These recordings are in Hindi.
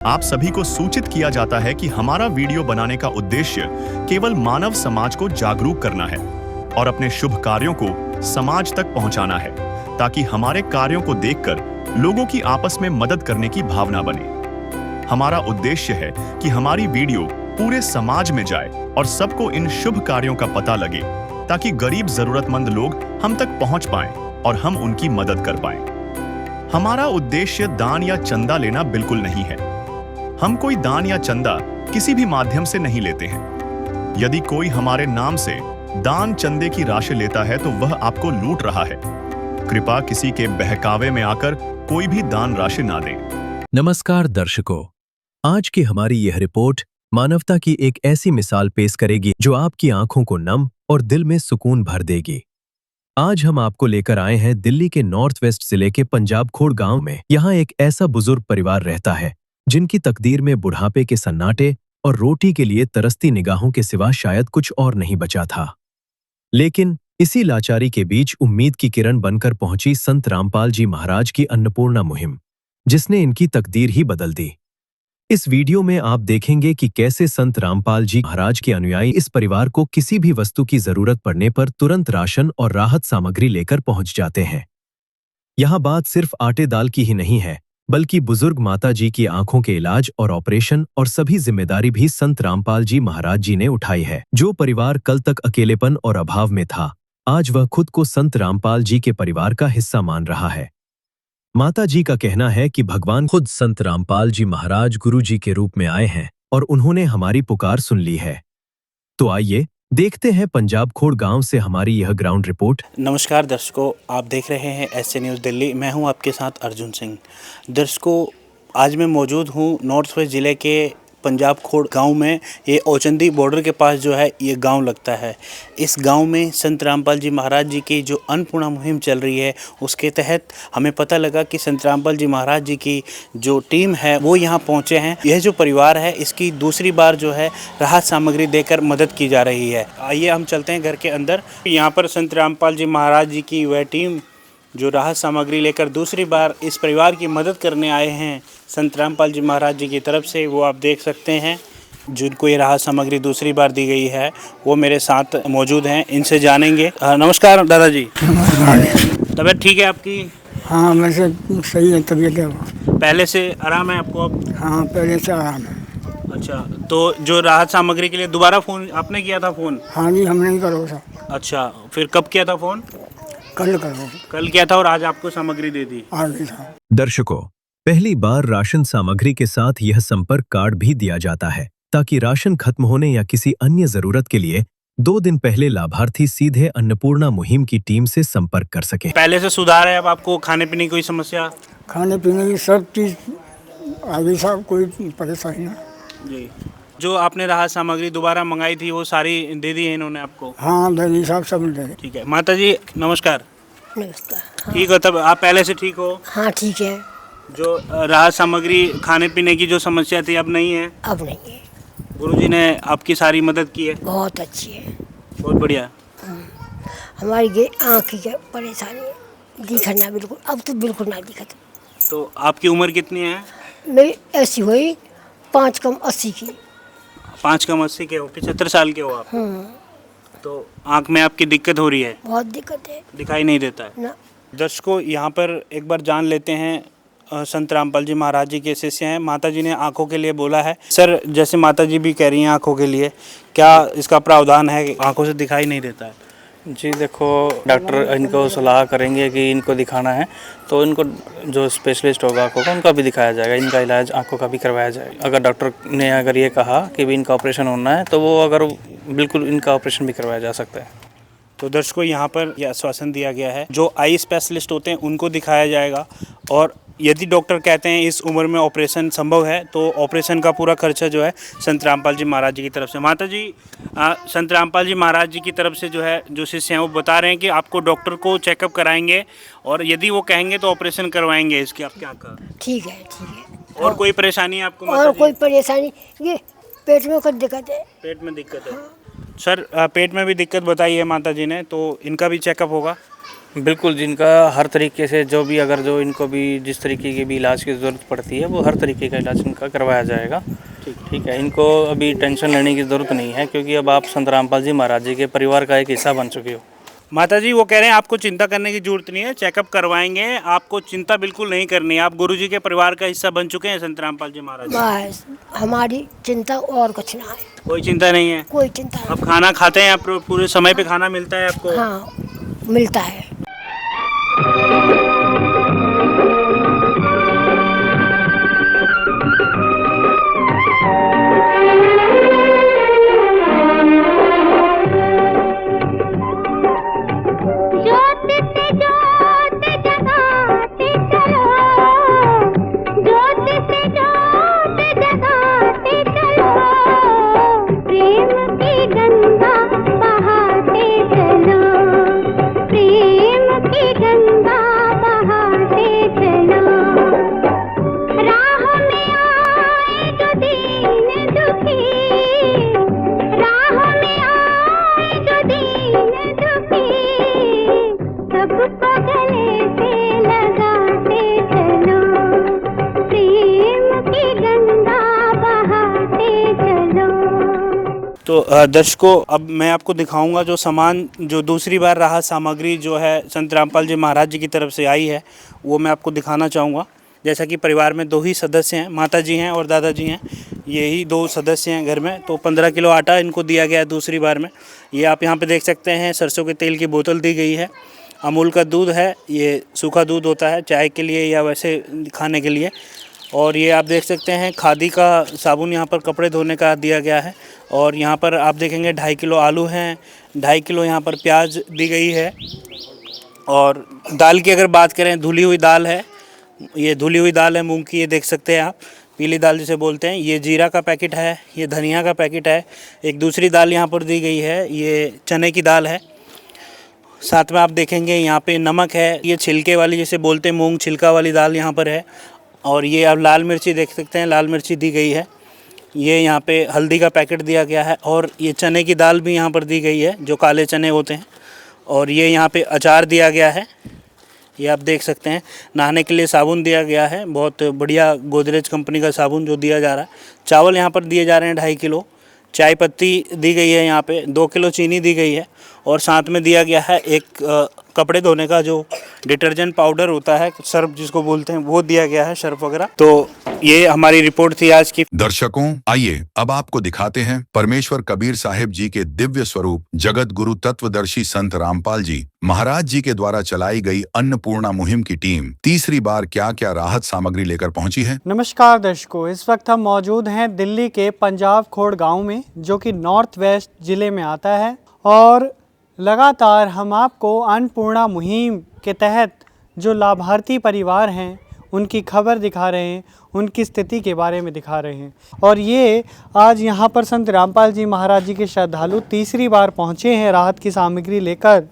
आप सभी को सूचित किया जाता है कि हमारा वीडियो बनाने का उद्देश्य केवल मानव समाज को जागरूक करना है और अपने शुभ कार्यों को समाज तक पहुंचाना है, ताकि हमारे कार्यों को देखकर लोगों की आपस में मदद करने की भावना बने। हमारा उद्देश्य है कि हमारी वीडियो पूरे समाज में जाए और सबको इन शुभ कार्यों का पता लगे, ताकि गरीब जरूरतमंद लोग हम तक पहुंच पाएं और हम उनकी मदद कर पाएं। हमारा उद्देश्य दान या चंदा लेना बिल्कुल नहीं है। हम कोई दान या चंदा किसी भी माध्यम से नहीं लेते हैं। यदि कोई हमारे नाम से दान चंदे की राशि लेता है तो वह आपको लूट रहा है। कृपया किसी के बहकावे में आकर कोई भी दान राशि ना दें। नमस्कार दर्शकों, आज की हमारी यह रिपोर्ट मानवता की एक ऐसी मिसाल पेश करेगी जो आपकी आंखों को नम और दिल में सुकून भर देगी। आज हम आपको लेकर आए हैं दिल्ली के नॉर्थ वेस्ट जिले के पंजाब खोड़ गांव में। यहाँ एक ऐसा बुजुर्ग परिवार रहता है जिनकी तकदीर में बुढ़ापे के सन्नाटे और रोटी के लिए तरसती निगाहों के सिवा शायद कुछ और नहीं बचा था। लेकिन इसी लाचारी के बीच उम्मीद की किरण बनकर पहुंची संत रामपाल जी महाराज की अन्नपूर्णा मुहिम, जिसने इनकी तकदीर ही बदल दी। इस वीडियो में आप देखेंगे कि कैसे संत रामपाल जी महाराज के अनुयायी इस परिवार को किसी भी वस्तु की जरूरत पड़ने पर तुरंत राशन और राहत सामग्री लेकर पहुंच जाते हैं। यहाँ बात सिर्फ आटे दाल की ही नहीं है, बल्कि बुजुर्ग माता जी की आंखों के इलाज और ऑपरेशन और सभी जिम्मेदारी भी संत रामपाल जी महाराज जी ने उठाई है। जो परिवार कल तक अकेलेपन और अभाव में था, आज वह खुद को संत रामपाल जी के परिवार का हिस्सा मान रहा है। माता जी का कहना है कि भगवान खुद संत रामपाल जी महाराज गुरु जी के रूप में आए हैं और उन्होंने हमारी पुकार सुन ली है। तो आइए देखते हैं पंजाब खोड़ गांव से हमारी यह ग्राउंड रिपोर्ट। नमस्कार दर्शकों, आप देख रहे हैं एसए न्यूज़ दिल्ली। मैं हूं आपके साथ अर्जुन सिंह। दर्शकों, आज मैं मौजूद हूं नॉर्थ वेस्ट ज़िले के पंजाब खोड़ गांव में। ये औचंदी बॉर्डर के पास जो है ये गांव लगता है। इस गांव में संत रामपाल जी महाराज जी की जो अन्नपूर्णा मुहिम चल रही है, उसके तहत हमें पता लगा कि संत रामपाल जी महाराज जी की जो टीम है वो यहाँ पहुँचे हैं। यह जो परिवार है इसकी दूसरी बार जो है राहत सामग्री देकर मदद की जा रही है। आइए हम चलते हैं घर के अंदर। यहाँ पर संत रामपाल जी महाराज जी की वह टीम जो राहत सामग्री लेकर दूसरी बार इस परिवार की मदद करने आए हैं संत रामपाल जी महाराज जी की तरफ से, वो आप देख सकते हैं। जिनको ये राहत सामग्री दूसरी बार दी गई है वो मेरे साथ मौजूद हैं, इनसे जानेंगे। नमस्कार दादाजी। तबीयत ठीक है आपकी? हाँ, वैसे सही है तबीयत है। पहले से आराम है आपको अब? हाँ, पहले से आराम है। अच्छा, तो जो राहत सामग्री के लिए दोबारा फ़ोन आपने किया था फ़ोन? हाँ जी, हमने ही करो था। अच्छा, फिर कब किया था फ़ोन? कल किया था और आज आपको सामग्री दे दी? आज था। दर्शकों, पहली बार राशन सामग्री के साथ यह संपर्क कार्ड भी दिया जाता है, ताकि राशन खत्म होने या किसी अन्य जरूरत के लिए 2 दिन पहले लाभार्थी सीधे अन्नपूर्णा मुहिम की टीम से संपर्क कर सके। पहले से सुधार है अब आपको? खाने पीने की कोई समस्या? खाने पीने की सब चीज़ आगे साहब, कोई परेशानी नहीं जी। जो आपने राहत सामग्री दोबारा मंगाई थी वो सारी दे दी है इन्होंने आपको? हाँ, दही साहब सब दे। ठीक है। माता जी नमस्कार। नमस्कार। हाँ। ठीक हो तब? आप पहले से ठीक हो? हाँ ठीक है। जो राहत सामग्री खाने पीने की जो समस्या थी अब नहीं है? अब नहीं है। गुरुजी ने आपकी सारी मदद की है? बहुत अच्छी है। बहुत बढ़िया। हमारी ये आँख की परेशानी दिखना बिल्कुल, अब तो बिल्कुल ना दिखत। तो आपकी उम्र कितनी है? मेरी ऐसी हुई 5 कम 80 की। 5 कम 80 के हो? 75 साल के हो आप? तो आँख में आपकी दिक्कत हो रही है? बहुत दिक्कत है, दिखाई नहीं देता है ना। दर्शकों, यहाँ पर एक बार जान लेते हैं संत रामपाल जी महाराज जी के शिष्य हैं। माता जी ने आँखों के लिए बोला है। सर, जैसे माता जी भी कह रही हैं आँखों के लिए, क्या इसका प्रावधान है? आँखों से दिखाई नहीं देता है। जी देखो, डॉक्टर इनको सलाह करेंगे कि इनको दिखाना है तो इनको जो स्पेशलिस्ट होगा आँखों का उनका भी दिखाया जाएगा, इनका इलाज आँखों का भी करवाया जाएगा। अगर डॉक्टर ने अगर ये कहा कि भी इनका ऑपरेशन होना है तो वो अगर बिल्कुल इनका ऑपरेशन भी करवाया जा सकता है। तो दर्शकों, यहाँ पर यह आश्वासन दिया गया है, जो आई स्पेशलिस्ट होते हैं उनको दिखाया जाएगा, और यदि डॉक्टर कहते हैं इस उम्र में ऑपरेशन संभव है तो ऑपरेशन का पूरा खर्चा जो है संत रामपाल जी महाराज जी की तरफ से। माता जी, संत रामपाल जी महाराज जी की तरफ से जो है जो शिष्य हैं वो बता रहे हैं कि आपको डॉक्टर को चेकअप कराएंगे और यदि वो कहेंगे तो ऑपरेशन करवाएंगे। इसकी आप क्या कहा? ठीक है, ठीक है। और कोई परेशानी है आपको? और कोई परेशानी, ये पेट में कुछ दिक्कत है। पेट में दिक्कत है? सर पेट में भी दिक्कत बताई है माता जी ने, तो इनका भी चेकअप होगा? बिल्कुल, जिनका हर तरीके से जो भी अगर जो इनको भी जिस तरीके की भी इलाज की ज़रूरत पड़ती है वो हर तरीके का इलाज इनका करवाया जाएगा। ठीक है, इनको अभी टेंशन लेने की ज़रूरत नहीं है, क्योंकि अब आप संत रामपाल जी महाराज जी के परिवार का एक हिस्सा बन चुके हो। माता जी वो कह रहे हैं आपको चिंता करने की जरूरत नहीं है, चेकअप करवाएंगे, आपको चिंता बिल्कुल नहीं करनी है, आप गुरुजी के परिवार का हिस्सा बन चुके हैं संत रामपाल जी महाराज। बस हमारी चिंता और कुछ ना है, कोई चिंता नहीं है। कोई चिंता नहीं। आप खाना खाते हैं, आप पूरे समय पे खाना मिलता है आपको? हाँ मिलता है। तो दर्शकों, अब मैं आपको दिखाऊंगा जो सामान, जो दूसरी बार राहत सामग्री जो है संत रामपाल जी महाराज जी की तरफ से आई है, वो मैं आपको दिखाना चाहूँगा। जैसा कि परिवार में 2 ही सदस्य हैं, माता जी हैं और दादाजी हैं, यही 2 सदस्य हैं घर में। तो 15 किलो आटा इनको दिया गया है दूसरी बार में। ये आप यहाँ पे देख सकते हैं, सरसों के तेल की बोतल दी गई है, अमूल का दूध है, ये सूखा दूध होता है चाय के लिए या वैसे खाने के लिए। और ये आप देख सकते हैं खादी का साबुन यहाँ पर कपड़े धोने का दिया गया है। और यहाँ पर आप देखेंगे 2.5 किलो आलू हैं, 2.5 किलो यहाँ पर प्याज दी गई है। और दाल की अगर बात करें, धुली हुई दाल है, ये धुली हुई दाल है मूंग की, ये देख सकते हैं आप, पीली दाल जिसे बोलते हैं। ये जीरा का पैकेट है, ये धनिया का पैकेट है। एक दूसरी दाल यहाँ पर दी गई है, ये चने की दाल है। साथ में आप देखेंगे यहाँ पे नमक है, ये छिलके वाली जिसे बोलते हैं मूंग छिलका वाली दाल यहाँ पर है। और ये आप लाल मिर्ची देख सकते हैं, लाल मिर्ची दी गई है। ये यहाँ पे हल्दी का पैकेट दिया गया है। और ये चने की दाल भी यहाँ पर दी गई है, जो काले चने होते हैं। और ये यहाँ पे अचार दिया गया है, ये आप देख सकते हैं। नहाने के लिए साबुन दिया गया है, बहुत बढ़िया गोदरेज कंपनी का साबुन जो दिया जा रहा है। चावल यहाँ पर दिए जा रहे हैं 2.5 किलो। चाय पत्ती दी गई है यहाँ पे, 2 किलो चीनी दी गई है। और साथ में दिया गया है एक कपड़े धोने का जो डिटर्जेंट पाउडर होता है, सर्फ जिसको बोलते हैं, वो दिया गया है, सर्फ वगैरह। तो ये हमारी रिपोर्ट थी आज की। दर्शकों, आइए अब आपको दिखाते हैं परमेश्वर कबीर साहिब जी के दिव्य स्वरूप जगत गुरु तत्वदर्शी संत रामपाल जी महाराज जी के द्वारा चलाई गई अन्नपूर्णा मुहिम की टीम तीसरी बार क्या क्या राहत सामग्री लेकर पहुंची है। नमस्कार दर्शकों, इस वक्त हम मौजूद हैं दिल्ली के पंजाब खोड़ गांव में, जो कि नॉर्थ वेस्ट जिले में आता है। और लगातार हम आपको अन्नपूर्णा मुहिम के तहत जो लाभार्थी परिवार हैं उनकी खबर दिखा रहे हैं, उनकी स्थिति के बारे में दिखा रहे हैं। और ये आज यहाँ पर संत रामपाल जी महाराज जी के श्रद्धालु तीसरी बार पहुँचे हैं राहत की सामग्री लेकर।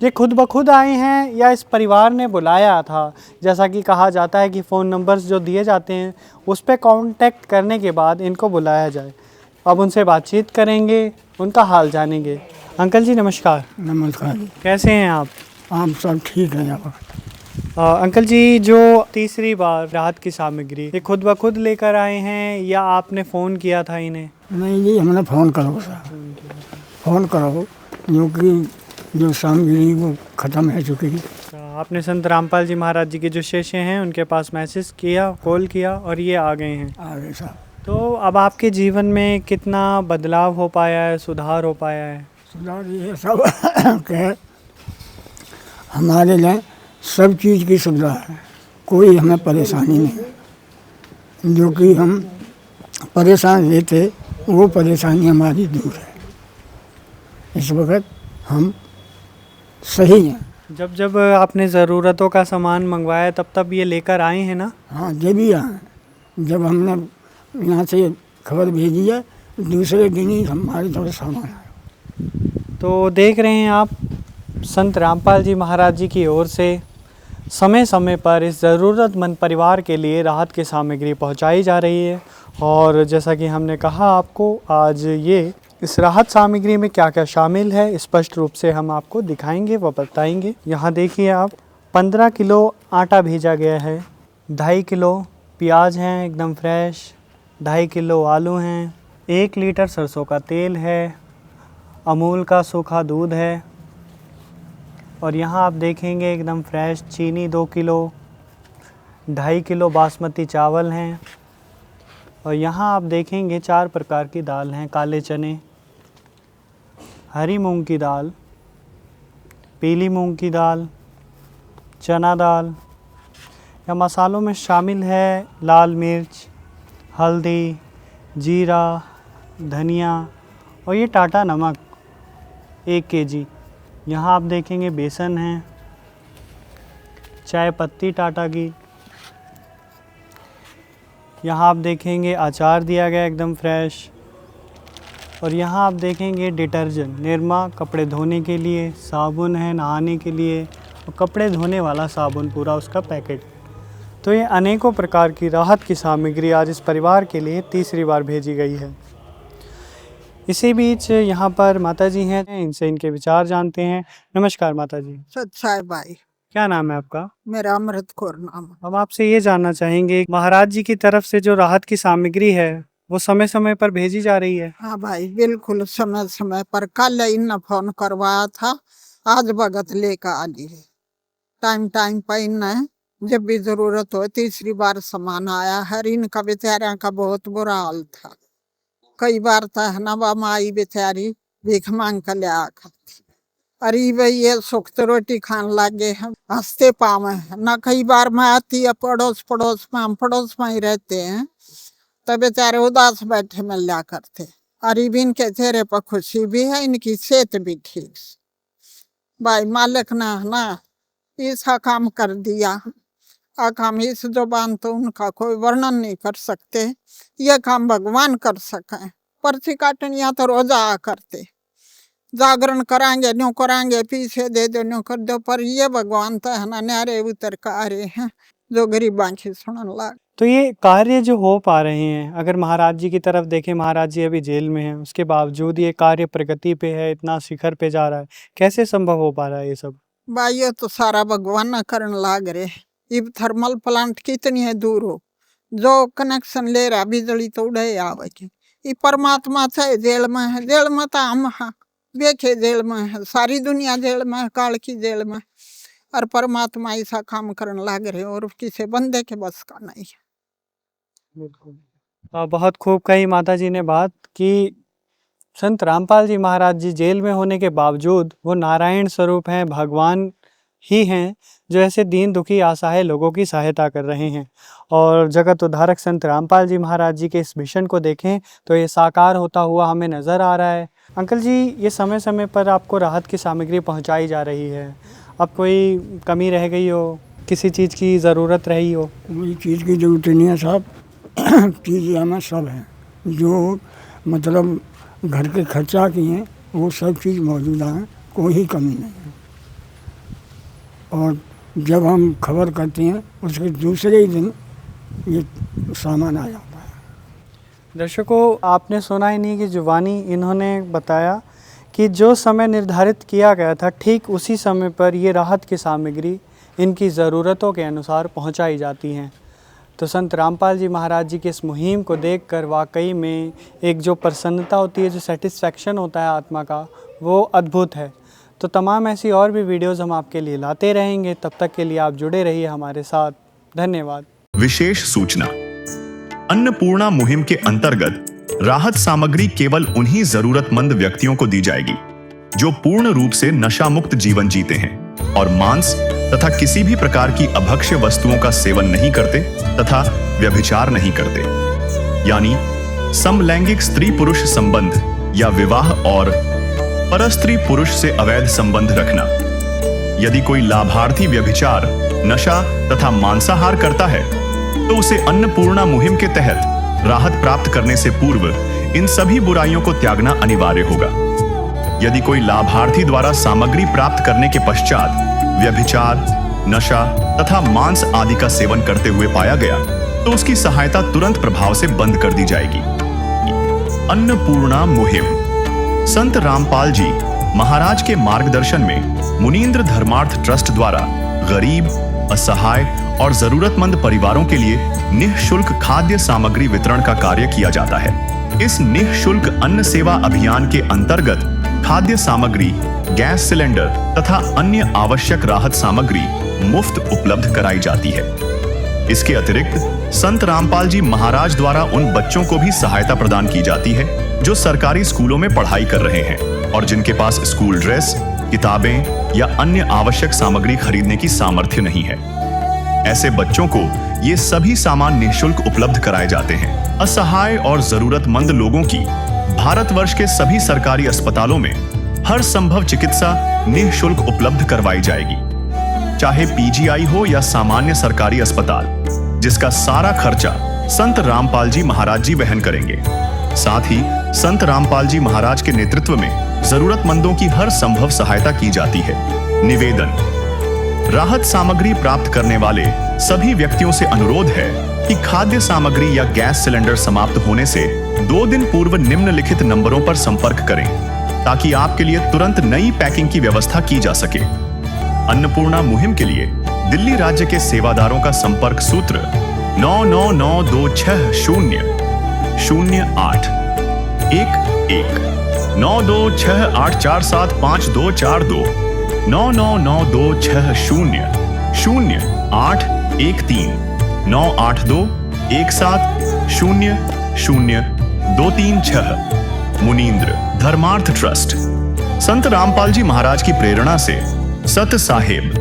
ये खुद ब खुद आए हैं या इस परिवार ने बुलाया था? जैसा कि कहा जाता है कि फ़ोन नंबर्स जो दिए जाते हैं उस पर कांटेक्ट करने के बाद इनको बुलाया जाए। अब उनसे बातचीत करेंगे, उनका हाल जानेंगे। अंकल जी नमस्कार। नमस्कार। कैसे हैं आप? सब ठीक है यहाँ पर। अंकल जी, जो तीसरी बार राहत की सामग्री ये खुद ब खुद लेकर आए हैं या आपने फ़ोन किया था इन्हें? नहीं जी, हमने फ़ोन करो सर, फ़ोन करो, क्योंकि जो सामग्री वो ख़त्म है चुकी है। आपने संत रामपाल जी महाराज जी के जो शिष्य हैं उनके पास मैसेज किया, कॉल किया और ये आ गए हैं। आ गए साहब। तो अब आपके जीवन में कितना बदलाव हो पाया है, सुधार हो पाया है? सुधार ये सब कि हमारे लिए सब चीज़ की सुविधा है, कोई हमें परेशानी नहीं। जो कि हम परेशान रहते वो परेशानी हमारी दूर है। इस वक्त हम सही हैं। जब आपने ज़रूरतों का सामान मंगवाया तब ये लेकर आए हैं ना? हाँ, जब ही आए, जब हमने यहाँ से खबर भेजी है दूसरे दिन ही हमारे थोड़ा सामान आया। तो देख रहे हैं आप, संत रामपाल जी महाराज जी की ओर से समय समय पर इस ज़रूरतमंद परिवार के लिए राहत की सामग्री पहुंचाई जा रही है। और जैसा कि हमने कहा आपको, आज ये इस राहत सामग्री में क्या क्या शामिल है स्पष्ट रूप से हम आपको दिखाएंगे व बताएंगे। यहाँ देखिए आप 15 किलो आटा भेजा गया है, 2.5 किलो प्याज हैं एकदम फ्रेश, 2.5 किलो आलू हैं, 1 लीटर सरसों का तेल है, अमूल का सूखा दूध है और यहाँ आप देखेंगे एकदम फ्रेश चीनी 2 किलो, 2.5 किलो बासमती चावल हैं और यहाँ आप देखेंगे 4 प्रकार की दाल हैं, काले चने, हरी मूंग की दाल, पीली मूंग की दाल, चना दाल। या मसालों में शामिल है लाल मिर्च, हल्दी, जीरा, धनिया और ये टाटा नमक 1 केजी। यहाँ आप देखेंगे बेसन है, चाय पत्ती टाटा की। यहाँ आप देखेंगे अचार दिया गया एकदम फ्रेश और यहाँ आप देखेंगे डिटर्जेंट निरमा कपड़े धोने के लिए, साबुन है नहाने के लिए और कपड़े धोने वाला साबुन पूरा उसका पैकेट। तो ये अनेकों प्रकार की राहत की सामग्री आज इस परिवार के लिए तीसरी बार भेजी गई है। इसी बीच यहाँ पर माता जी हैं, इनसे इनके विचार जानते हैं। नमस्कार माता जी। सच्चाई भाई, क्या नाम है आपका? मेरा अमृत कौर नाम है। अब आपसे ये जानना चाहेंगे महाराज जी की तरफ से जो राहत की सामग्री है वो समय समय पर भेजी जा रही है? हाँ भाई, बिल्कुल समय समय पर। कल इन फोन करवाया था, आज भगत लेकर आ ली है। टाइम पर इन जब भी जरूरत हो, तीसरी बार सामान आया है। इनका बेचारा का बहुत बुरा हाल था। कई बार था नवा माई बेचारी भीख मांग कर ले आती। अरे भाई ये सुख तो रोटी खान लगे हैं, हंसते पावे हैं ना। कई बार मैं आती है पड़ोस में, हम पड़ोस में ही रहते हैं, तो बेचारे उदास बैठे मिल लिया करते। अरे भी इनके चेहरे पर खुशी भी है, इनकी सेहत भी ठीक। भाई मालिक ना ऐसा काम कर दिया। काम इस जुबान तो उनका कोई वर्णन नहीं कर सकते। ये काम भगवान कर सके। पर्ची काटनिया तो रोजा करते, जागरण कराएंगे न्यू कराएंगे, पीछे दे दो न्यू कर दो, पर ये भगवान तो है ना न्यारे उतर का आ रहे हैं जो गरीब बांखी सुनन लाग। तो ये कार्य जो हो पा रहे हैं, अगर महाराज जी की तरफ देखें, महाराज जी अभी जेल में हैं, उसके बावजूद ये कार्य प्रगति पे है, इतना शिखर पे जा रहा है, कैसे संभव हो पा रहा है ये सब? भाई ये तो सारा भगवान न करन लाग रहे। इब थर्मल प्लांट कितनी है दूर हो, जो कनेक्शन ले रहा बिजली तो उड़े आवेगी। ये परमात्मा चाहे जेल में है, जेल में तो हम देखे जेल में है, सारी दुनिया जेल में है, काल की जेल में, और परमात्मा ऐसा काम करने लग रहे और किसी बंदे के बस का नहीं है। बिल्कुल, बहुत खूब कही माता जी ने बात कि संत रामपाल जी महाराज जी जेल में होने के बावजूद वो नारायण स्वरूप हैं, भगवान ही हैं, जो ऐसे दीन दुखी असहाय लोगों की सहायता कर रहे हैं। और जगत उद्धारक संत रामपाल जी महाराज जी के इस मिशन को देखें तो ये साकार होता हुआ हमें नज़र आ रहा है। अंकल जी, ये समय समय पर आपको राहत की सामग्री पहुंचाई जा रही है, अब कोई कमी रह गई हो, किसी चीज़ की ज़रूरत रही हो? कोई चीज़ की ज़रूरत नहीं है साहब। चीज़ें हमें सब हैं, जो मतलब घर के खर्चा की हैं वो सब चीज़ मौजूदा है, कोई कमी नहीं है। और जब हम खबर करते हैं उसके दूसरे ही दिन ये सामान आ जाता है। दर्शकों, आपने सुना ही नहीं कि जुबानी इन्होंने बताया कि जो समय निर्धारित किया गया था ठीक उसी समय पर ये राहत की सामग्री इनकी ज़रूरतों के अनुसार पहुंचाई जाती हैं। तो संत रामपाल जी महाराज जी की इस मुहिम को देखकर वाकई में एक जो प्रसन्नता होती है, जो सेटिस्फैक्शन होता है आत्मा का, वो अद्भुत है। तो तमाम ऐसी और भी वीडियोज़ हम आपके लिए लाते रहेंगे। तब तक के लिए आप जुड़े रहिए हमारे साथ। धन्यवाद। विशेष सूचना, अन्नपूर्णा मुहिम के अंतर्गत राहत सामग्री केवल उन्हीं जरूरतमंद व्यक्तियों को दी जाएगी जो पूर्ण रूप से नशा मुक्त जीवन जीते हैं और मांस तथा किसी भी प्रकार की अभक्ष्य वस्तुओं का सेवन नहीं करते तथा व्यभिचार नहीं करते, यानी समलैंगिक स्त्री पुरुष संबंध या विवाह और परस्त्री पुरुष से अवैध संबंध रखना। यदि कोई लाभार्थी व्यभिचार, नशा तथा मांसाहार करता है तो उसे अन्नपूर्णा मुहिम के तहत राहत प्राप्त करने से पूर्व इन सभी बुराइयों को त्यागना अनिवार्य होगा। यदि कोई लाभार्थी द्वारा सामग्री प्राप्त करने के पश्चात व्यभिचार, नशा तथा मांस आदि का सेवन करते हुए पाया गया तो उसकी सहायता तुरंत प्रभाव से बंद कर दी जाएगी। अन्नपूर्णा मुहिम संत रामपाल जी महाराज के मार्गदर्शन में मुनींद्र धर्मार्थ ट्रस्ट द्वारा गरीब, असहाय और जरूरतमंद परिवारों के लिए निःशुल्क खाद्य सामग्री वितरण का कार्य किया जाता है। इस निःशुल्क अन्न सेवा अभियान के अंतर्गत खाद्य सामग्री, गैस सिलेंडर तथा अन्य आवश्यक राहत सामग्री मुफ्त उपलब्ध कराई जाती है। इसके अतिरिक्त संत रामपाल जी महाराज द्वारा उन बच्चों को भी सहायता प्रदान की जाती है जो सरकारी स्कूलों में पढ़ाई कर रहे हैं और जिनके पास स्कूल ड्रेस, किताबें या अन्य आवश्यक सामग्री खरीदने की सामर्थ्य नहीं है। ऐसे बच्चों को ये सभी सामान निःशुल्क उपलब्ध कराए जाते हैं। असहाय और जरूरतमंद लोगों की भारतवर्ष के सभी सरकारी अस्पतालों में हर संभव चिकित्सा निःशुल्क उपलब्ध करवाई जाएगी, चाहे पीजीआई हो या सामान्य सरकारी अस्पताल, जिसका सारा खर्चा संत रामपाल जी महाराज जी वहन करेंगे। साथ ही संत रामपाल जी महाराज के नेतृत्व में जरूरतमंदों की हर संभव सहायता की जाती है। निवेदन: राहत सामग्री प्राप्त करने वाले सभी व्यक्तियों से अनुरोध है कि खाद्य सामग्री या गैस सिलेंडर समाप्त होने से 2 दिन पूर्व निम्नलिखित नंबरों पर संपर्क करें ताकि आपके लिए तुरंत नई पैकिंग की व्यवस्था की जा सके। अन्नपूर्णा मुहिम के लिए दिल्ली राज्य के सेवादारों का संपर्क सूत्र 9992600811 9268475242 9992600813 98217000236। मुनींद्र धर्मार्थ ट्रस्ट। संत रामपाल जी महाराज की प्रेरणा से सत साहेब